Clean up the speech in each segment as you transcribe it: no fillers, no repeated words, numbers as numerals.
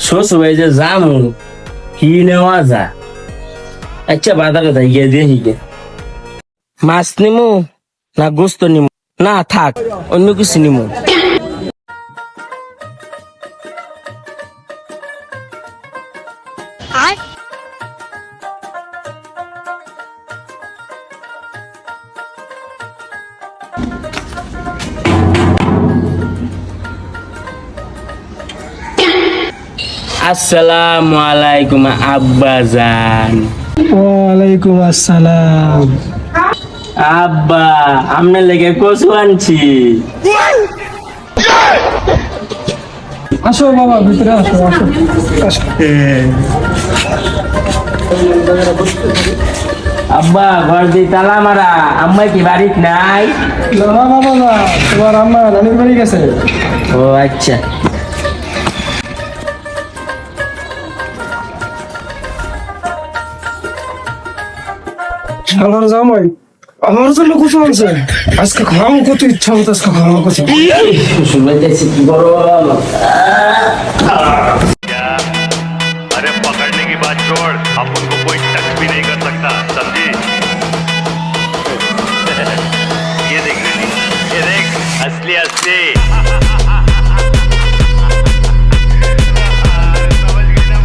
শ্বশুর বাড়ি যে যামু কি নেওয়া যা। আচ্ছা বাজারে যাই গিয়ে দেখি গে মাছ নিমু না গোস্ত নিমু, না থাক অন্য কিছু নিমু। আসসালামু আলাইকুম আব্বাজান। ওয়ালাইকুম আসসালাম। আব্বা আপনার লেগে কচু আনছি। আসো বাবা, ভিতরে আসো আসো আসো। আব্বা ঘর দিয়ে তালা মারা, আম্মা কি বাড়িতে নাই? না বাবা না, তোমার আম্মা নানির বাড়ি গেছে। ও আচ্ছা। আমার জামাই আমার জন্য কিছু আনছে। আজকে খাওয়াও কত ইচ্ছা হতো, আজকে খাওয়াও কত। শুনতে চাইছি কি বড়। अरे पकड़ने की बात छोड़, अब उनको कोई टच भी नहीं कर सकता, समझी? ये देख रही, ये देख असली असली।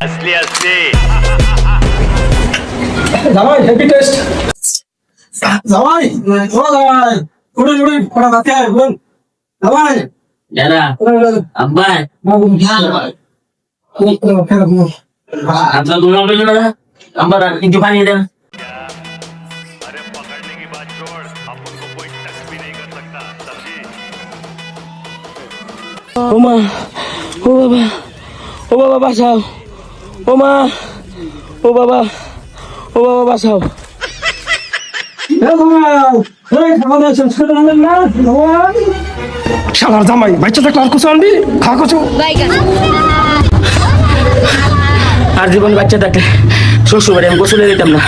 असली असली। জামাই হ্যাপি টেস্ট। জামাই ও জামাই উড়ে উড়ে পড়া রাতে আয় বল। জামাই দাদা আব্বা আপনার দুটো পেল না, আমার একটু পানি দেন। अरे पकड़ने की बात छोड़, अब उनको कोई टच भी नहीं कर सकता, समझी? ও মা, ও বাবা, ও বাবা বাঁচাও, ও মা, ও বাবা, ও বাবা বাঁচাও। শালার জামাই বাচ্চা থাকলে আর কিছু আনবি, খা কিছু। আর জীবন বাচ্চা থাকলে শ্বশুর বাড়ি আমি গোসলে দিতাম না,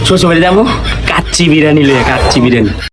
শ্বশুর বাড়ি যাবো কাচ্চি বিরিয়ানি লইয়া, কাচ্চি বিরিয়ানি।